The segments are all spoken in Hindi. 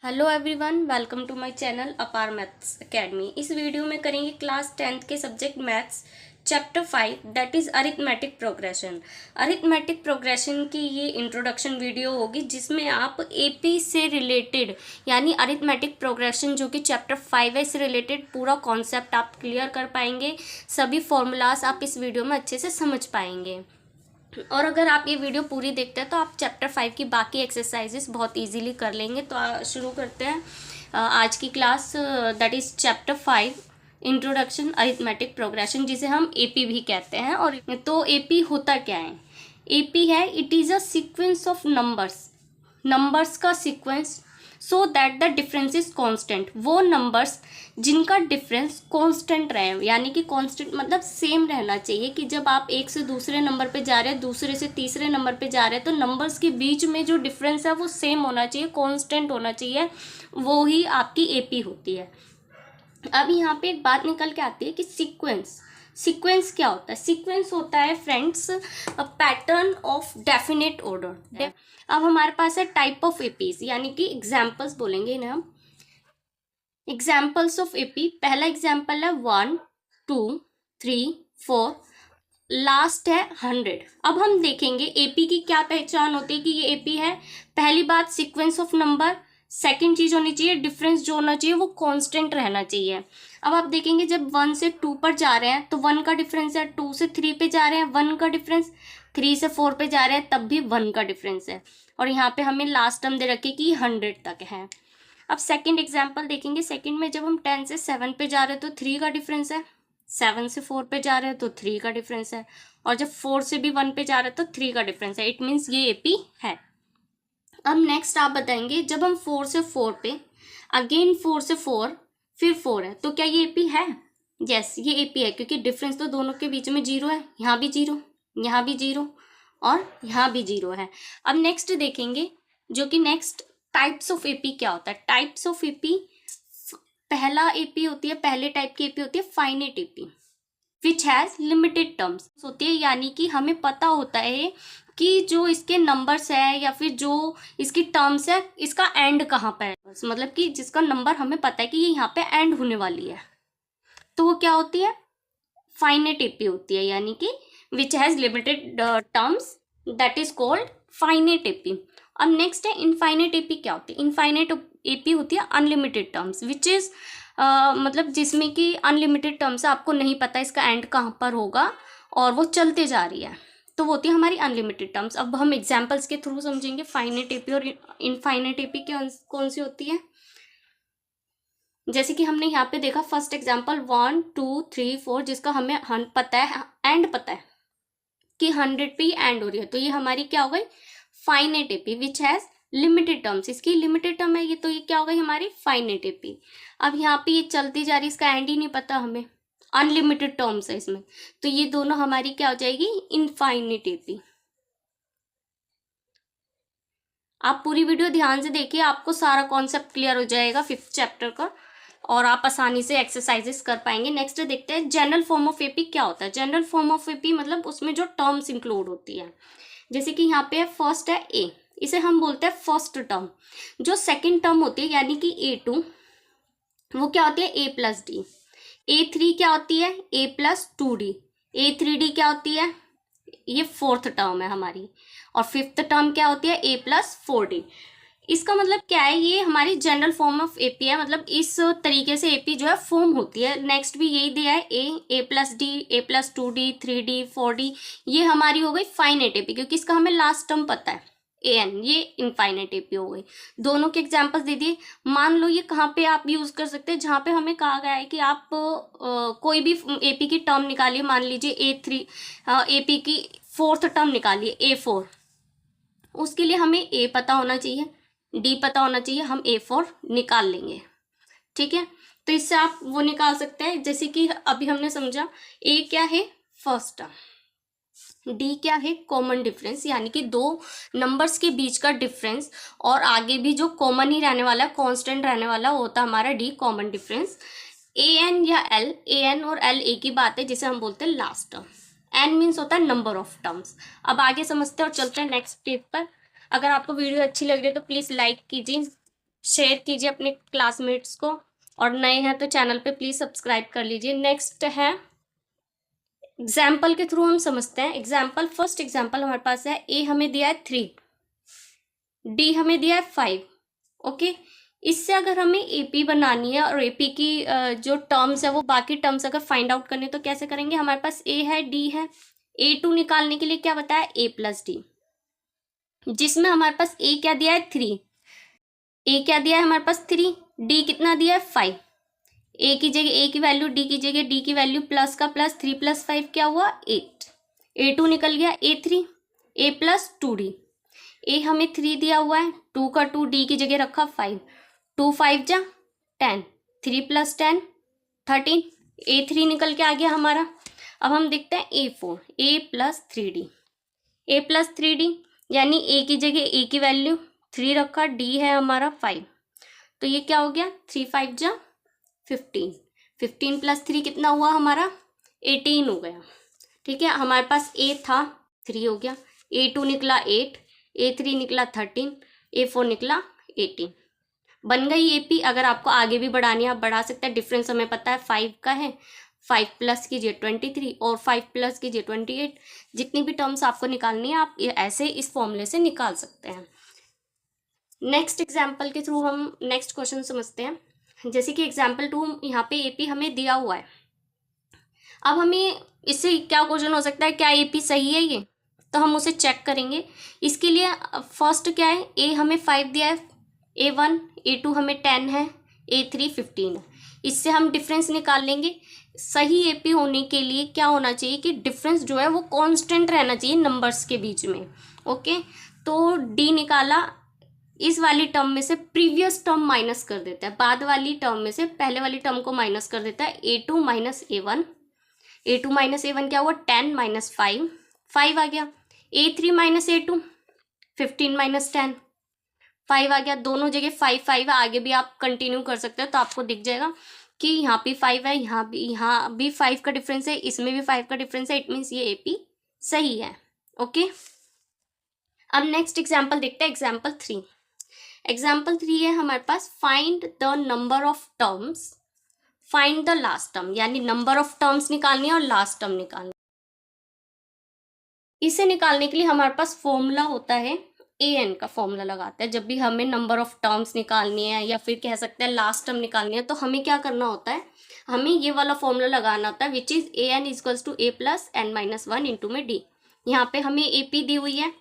Hello everyone, welcome to my channel Apar maths academy. इस वीडियो में करेंगे क्लास 10th के subject maths chapter 5 that is arithmetic progression. Arithmetic progression की ये इंट्रोडक्शन वीडियो होगी जिसमें आप एपी से रिलेटेड यानी अरिथमेटिक प्रोग्रेशन जो कि चैप्टर 5 है इससे रिलेटेड पूरा कॉन्सेप्ट आप क्लियर कर पाएंगे। सभी फॉर्मूलाज आप इस वीडियो में अच्छे से समझ पाएंगे। और अगर आप ये वीडियो पूरी देखते हैं तो आप चैप्टर 5 की बाकी एक्सरसाइजेस बहुत इजीली कर लेंगे। तो शुरू करते हैं आज की class that is chapter 5 introduction arithmetic progression, जिसे हम एपी भी कहते हैं। और तो एपी होता क्या है? एपी है it is a sequence of numbers का sequence so that the difference is constant. वो नंबर्स जिनका डिफरेंस कांस्टेंट रहे, यानी कि कांस्टेंट मतलब सेम रहना चाहिए कि जब आप एक से दूसरे नंबर पे जा रहे हैं, दूसरे से तीसरे नंबर पे जा रहे हैं, तो नंबर्स के बीच में जो डिफरेंस है वो सेम होना चाहिए, कांस्टेंट होना चाहिए। वो ही आपकी एपी होती है। अब यहाँ पे एक बात निकल के आती है कि सीक्वेंस क्या होता है? सीक्वेंस होता है friends pattern of definite order. अब हमारे पास है टाइप ऑफ एपीज, यानी कि एग्जाम्पल्स बोलेंगे इन्हें हम। एग्जाम्पल्स ऑफ एपी, पहला एग्जाम्पल है 1 2 3 4, लास्ट है 100। अब हम देखेंगे एपी की क्या पहचान होती है कि ये एपी है। पहली बात सीक्वेंस ऑफ नंबर, सेकंड चीज होनी चाहिए डिफरेंस जो होना चाहिए वो कांस्टेंट रहना चाहिए। अब आप देखेंगे जब 1 से 2 पर जा रहे हैं तो 1 का डिफरेंस है, 2 से 3 पे जा रहे हैं 1 का डिफरेंस, 3 से 4 पे जा रहे हैं तब भी 1 का डिफरेंस है। और यहाँ पे हमें लास्ट टर्म दे रखे कि 100 तक है। अब सेकंड एग्जाम्पल देखेंगे। सेकंड में जब हम 10 से 7 पे जा रहे हैं तो 3 का डिफरेंस है, 7 से 4 पे जा रहे हैं तो 3 का डिफरेंस है, और जब 4 से भी 1 पे जा रहे हैं तो 3 का डिफरेंस है। इट मीन्स ये एपी है। अब नेक्स्ट आप बताएंगे जब हम 4 से 4 पे, अगेन 4 से 4 फिर 4 है, तो क्या ये एपी है? यस, ये एपी है क्योंकि डिफरेंस तो दोनों के बीच में 0 है। यहाँ भी 0, यहाँ भी 0 और यहाँ भी 0 है। अब नेक्स्ट देखेंगे जो कि नेक्स्ट टाइप्स ऑफ एपी क्या होता है। टाइप्स ऑफ एपी, पहला एपी होती है, पहले टाइप की एपी होती है finite AP which has limited terms होती है, यानी कि हमें पता होता है कि जो इसके नंबर्स है या फिर जो इसकी टर्म्स है इसका एंड कहाँ पे है, मतलब कि जिसका नंबर हमें पता है कि ये यहाँ पे एंड होने वाली है, तो वो क्या होती है? फाइनेट एपी होती है, यानी कि which has limited terms that is called finite AP. अब नेक्स्ट है इनफाइनेट एपी। क्या होती है? इनफाइनेट एपी होती है अनलिमिटेड टर्म्स विच इज मतलब जिसमें कि अनलिमिटेड टर्म्स है, आपको नहीं पता इसका एंड कहाँ पर होगा और वो चलते जा रही है, तो वो होती है हमारी अनलिमिटेड टर्म्स। अब हम एग्जाम्पल्स के थ्रू समझेंगे फाइनेट एपी और इनफाइनेट एपी कौन सी होती है। जैसे कि हमने यहाँ पे देखा फर्स्ट एग्जाम्पल 1 2 3 4, जिसका हमें पता है एंड पता है कि 100 पे ही एंड हो रही है, तो ये हमारी क्या हो गई? Finite AP which has limited terms. इसकी लिमिटेड टर्म है ये, तो ये क्या हो गई? हमारी फाइनेट एपी। अब यहाँ पे ये चलती जा रही, इसका एंड ही नहीं पता हमें, अनलिमिटेड टर्म्स है इसमें, तो ये दोनों हमारी क्या हो जाएगी? Infinite AP. आप पूरी वीडियो ध्यान से देखिए, आपको सारा कॉन्सेप्ट क्लियर हो जाएगा 5th चैप्टर का और आप आसानी से एक्सरसाइजेस कर पाएंगे। नेक्स्ट देखते हैं जनरल फॉर्म ऑफ एपी क्या होता है। जनरल फॉर्म ऑफ एपी मतलब उसमें जो टर्म्स इंक्लूड होती है, जैसे कि यहाँ पे फर्स्ट है ए, इसे हम बोलते हैं फर्स्ट टर्म। जो सेकंड टर्म होती है यानी कि A2, वो क्या होती है? A plus D. A3 क्या होती है? A plus 2D। A3D क्या होती है? ये फोर्थ टर्म है हमारी। और फिफ्थ टर्म क्या होती है? A plus 4D। इसका मतलब क्या है? ये हमारी जनरल फॉर्म ऑफ एपी है, मतलब इस तरीके से एपी जो है फॉर्म होती है। नेक्स्ट भी यही दिया है, ए प्लस डी, ए प्लस 2D, 3D, 4D। ये हमारी हो गई फाइनेट एपी क्योंकि इसका हमें लास्ट टर्म पता है an, ये इनफाइनेट एपी हो गई। दोनों के एग्जांपल्स दे दिए। मान लो ये कहाँ पे आप यूज कर सकते हैं? जहाँ पे हमें कहा गया है कि आप कोई भी एपी की टर्म निकालिए, मान लीजिए A3 एपी की फोर्थ टर्म निकालिए A4, उसके लिए हमें ए पता होना चाहिए, डी पता होना चाहिए, हम A4 निकाल लेंगे। ठीक है, तो इससे आप वो निकाल सकते हैं, जैसे कि अभी हमने समझा ए क्या है? First term. डी क्या है? कॉमन डिफरेंस, यानी कि दो नंबर्स के बीच का डिफरेंस, और आगे भी जो कॉमन ही रहने वाला है, कांस्टेंट रहने वाला होता है हमारा D, common difference. A N या एल, ए एन और एल ए की बात है जिसे हम बोलते हैं लास्ट टर्म। एन मीन्स होता है नंबर ऑफ टर्म्स। अब आगे समझते हैं और चलते हैं नेक्स्ट स्टेप पर। अगर आपको वीडियो अच्छी लग रही है तो प्लीज़ लाइक कीजिए, शेयर कीजिए अपने क्लासमेट्स को, और नए हैं तो चैनल पे प्लीज़ सब्सक्राइब कर लीजिए। नेक्स्ट है एग्जाम्पल के थ्रू हम समझते हैं। एग्जाम्पल, फर्स्ट एग्जाम्पल हमारे पास है, ए हमें दिया है 3, डी हमें दिया है 5। ओके, इससे अगर हमें एपी बनानी है और एपी की जो टर्म्स है वो बाकी टर्म्स अगर फाइंड आउट करने तो कैसे करेंगे। हमारे पास ए है, डी है, A2 निकालने के लिए क्या बताया, a प्लस डी, जिसमें हमारे पास ए क्या दिया है 3, ए क्या दिया है हमारे पास 3, डी कितना दिया है 5। ए की जगह ए की वैल्यू, डी की जगह डी की वैल्यू, प्लस का प्लस, 3 + 5 क्या हुआ 8। A2 निकल गया A3, a प्लस 2D। ए हमें 3 दिया हुआ है, 2 का 2 डी की जगह रखा 5, 2 5 जा 10, 3 + 10 13, A3 निकल के आ गया हमारा। अब हम देखते हैं A4, a plus 3D, a plus 3D यानी ए की जगह ए की वैल्यू 3 रखा, डी है हमारा 5, तो ये क्या हो गया 3 5 जा 15, 15 + 3 कितना हुआ हमारा 18 हो गया। ठीक है, हमारे पास ए था 3 हो गया, A2 निकला 8, A3 निकला 13, A4 निकला 18। बन गई एपी। अगर आपको आगे भी बढ़ानी है आप बढ़ा सकते हैं, डिफरेंस हमें पता है 5 का है, 5 प्लस कीजिए 23 और 5 प्लस कीजिए 28। जितनी भी टर्म्स आपको निकालनी है आप ऐसे इस फॉर्मूले से निकाल सकते हैं। नेक्स्ट एग्जाम्पल के थ्रू हम नेक्स्ट क्वेश्चन समझते हैं। जैसे कि एग्जाम्पल 2 यहाँ पे एपी हमें दिया हुआ है। अब हमें इससे क्या क्वेश्चन हो सकता है, क्या एपी सही है ये, तो हम उसे चेक करेंगे। इसके लिए फर्स्ट क्या है, ए हमें 5 दिया है, A1, A2 हमें 10 है, A3 15 है। इससे हम डिफरेंस निकाल लेंगे। सही एपी होने के लिए क्या होना चाहिए कि डिफरेंस जो है वो कांस्टेंट रहना चाहिए नंबर्स के बीच में। ओके, तो डी निकाला, इस वाली टर्म में से प्रीवियस टर्म माइनस कर देता है, बाद वाली टर्म में से पहले वाली टर्म को माइनस कर देता है। A2 minus A1, A2 minus A1 क्या हुआ 10 माइनस 5, 5 आ गया। A3 माइनस A2 15 माइनस 10, 5 आ गया। दोनों जगह 5 5 है, आगे भी आप कंटिन्यू कर सकते हो तो आपको दिख जाएगा कि यहाँ भी 5 है, यहाँ भी 5 का डिफरेंस है, इसमें भी 5 का डिफरेंस है। इट मीन्स ये एपी सही है। ओके, अब नेक्स्ट एग्जाम्पल देखते हैं, एग्जाम्पल 3। एग्जाम्पल 3 है हमारे पास, find the number of terms, find the last term, यानी नंबर ऑफ टर्म्स निकालनी है और लास्ट टर्म निकालनी है। इसे निकालने के लिए हमारे पास फॉर्मूला होता है, an का फॉर्मूला लगाते हैं। जब भी हमें नंबर ऑफ टर्म्स निकालनी है या फिर कह सकते हैं लास्ट टर्म निकालनी है, तो हमें क्या करना होता है, हमें ये वाला फॉर्मूला लगाना होता है, which is an = a + n - 1 into में d। यहाँ पे हमें AP दी हुई है,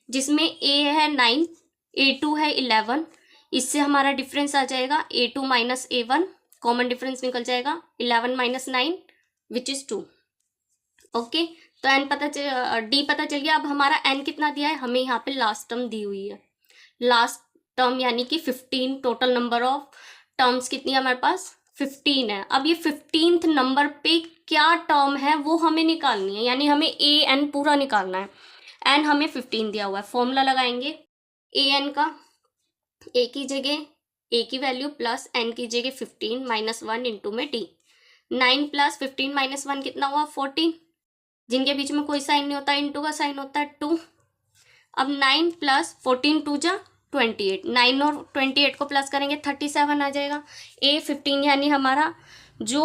जिसमें a है 9, A2 है 11। इससे हमारा डिफरेंस आ जाएगा A2 minus A1, common difference निकल जाएगा 11 - 9 विच इज 2। ओके, तो एन डी पता चल गया। अब हमारा एन कितना दिया है, हमें यहाँ पे लास्ट टर्म दी हुई है, लास्ट टर्म यानी कि 15। टोटल नंबर ऑफ टर्म्स कितनी है हमारे पास 15 है। अब ये 15th नंबर पे क्या टर्म है वो हमें निकालनी है, यानी हमें ए एन पूरा निकालना है। एन हमें 15 दिया हुआ है, फॉर्मूला लगाएंगे ए एन का, ए की जगह ए की वैल्यू प्लस एन की जगह 15 - 1 इंटू में डी। 9 + 15 - 1 कितना हुआ 14, जिनके बीच में कोई साइन नहीं होता, इंटू का साइन होता है 2। अब 9 + 14 2 जा 28, 9 और 28 को प्लस करेंगे 37 आ जाएगा। ए 15 यानी हमारा जो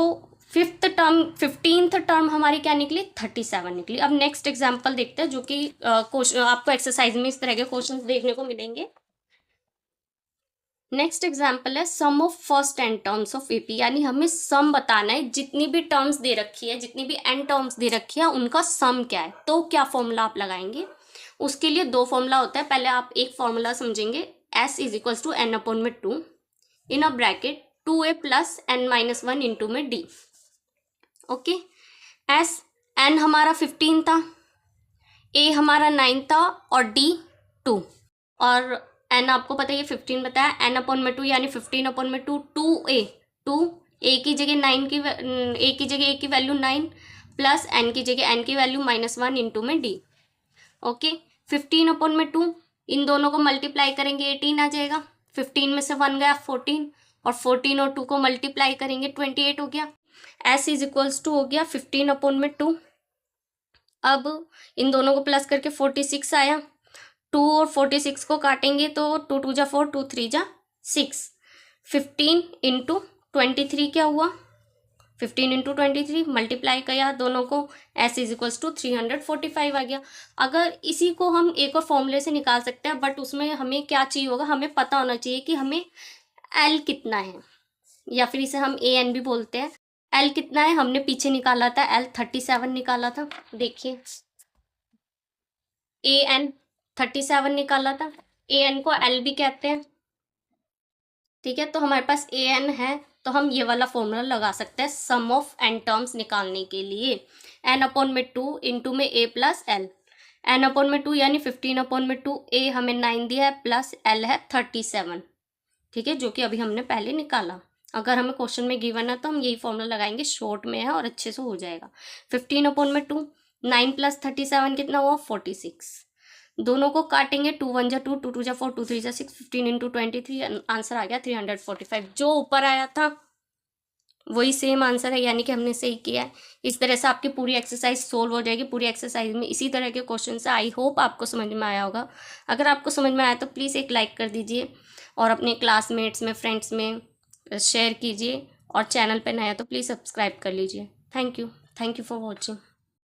15th टर्म हमारी क्या निकली 37 निकली। अब नेक्स्ट एग्जाम्पल देखते हैं, जो कि आपको एक्सरसाइज में इस तरह के क्वेश्चन देखने को मिलेंगे। नेक्स्ट एग्जाम्पल है, sum of first n terms of AP, यानी हमें सम बताना है, जितनी भी टर्म्स दे रखी है, जितनी भी एन टर्म्स दे रखी है उनका सम क्या है। तो क्या फॉर्मूला आप लगाएंगे, उसके लिए 2 फॉर्मूला होता है। पहले आप एक फॉर्मूला समझेंगे, s = n/2 in a bracket 2a + n - 1 into में d। ओके, n हमारा 15 था, a हमारा 9 था और d 2, और n आपको पता है ये 15 बताया, n/2 यानी 15/2, 2a, 2a की जगह 9 की a की जगह a की वैल्यू 9 प्लस n की जगह n की वैल्यू -1 इंटू में d। ओके, 15/2 इन दोनों को मल्टीप्लाई करेंगे 18 आ जाएगा, 15 में से 1 गया 14, और 14 और 2 को मल्टीप्लाई करेंगे 28 हो गया। s = हो गया 15/2। अब इन दोनों को प्लस करके 46 आया, 2 और 46 को काटेंगे तो 2 × 2 = 4, 2 × 3 = 6, 15 इंटू 23 क्या हुआ, 15 इंटू 23 मल्टीप्लाई किया दोनों को, s इज इक्वल्स टू 345 आ गया। अगर इसी को हम एक और फॉर्मूले से निकाल सकते हैं, बट उसमें हमें क्या चाहिए होगा, हमें पता होना चाहिए कि हमें l कितना है, या फिर इसे हम a n भी बोलते हैं। l कितना है हमने पीछे निकाला था, l 37 निकाला था। देखिए a n 37 निकाला था, a n को l भी कहते हैं, ठीक है। तो हमारे पास a n है, तो हम ये वाला फॉर्मूला लगा सकते हैं सम ऑफ n टर्म्स निकालने के लिए। n अपॉन में 2 इंटू में a plus l, n upon में 2 यानी 15 अपॉन में 2, a हमें 9 दिया है प्लस l है 37, ठीक है, जो कि अभी हमने पहले निकाला। अगर हमें क्वेश्चन में गिवन है तो हम यही फॉर्मूला लगाएंगे, शॉर्ट में है और अच्छे से हो जाएगा। 15 अपॉन में 2, 9 प्लस 37 कितना हुआ, 46। दोनों को काटेंगे, 2 1 जा 2, 2 2 जा 4, 2 3 जा 6, 15 इंटू 23, आंसर आ गया 345। जो ऊपर आया था वही सेम आंसर है, यानी कि हमने सही किया है। इस तरह से आपकी पूरी एक्सरसाइज सोल्व हो जाएगी। पूरी एक्सरसाइज में इसी तरह के क्वेश्चन है। आई होप आपको समझ में आया होगा। अगर आपको समझ में आया तो प्लीज़ एक लाइक कर दीजिए और अपने क्लासमेट्स में, फ्रेंड्स में शेयर कीजिए, और चैनल पर नया तो प्लीज़ सब्सक्राइब कर लीजिए। Thank you for watching.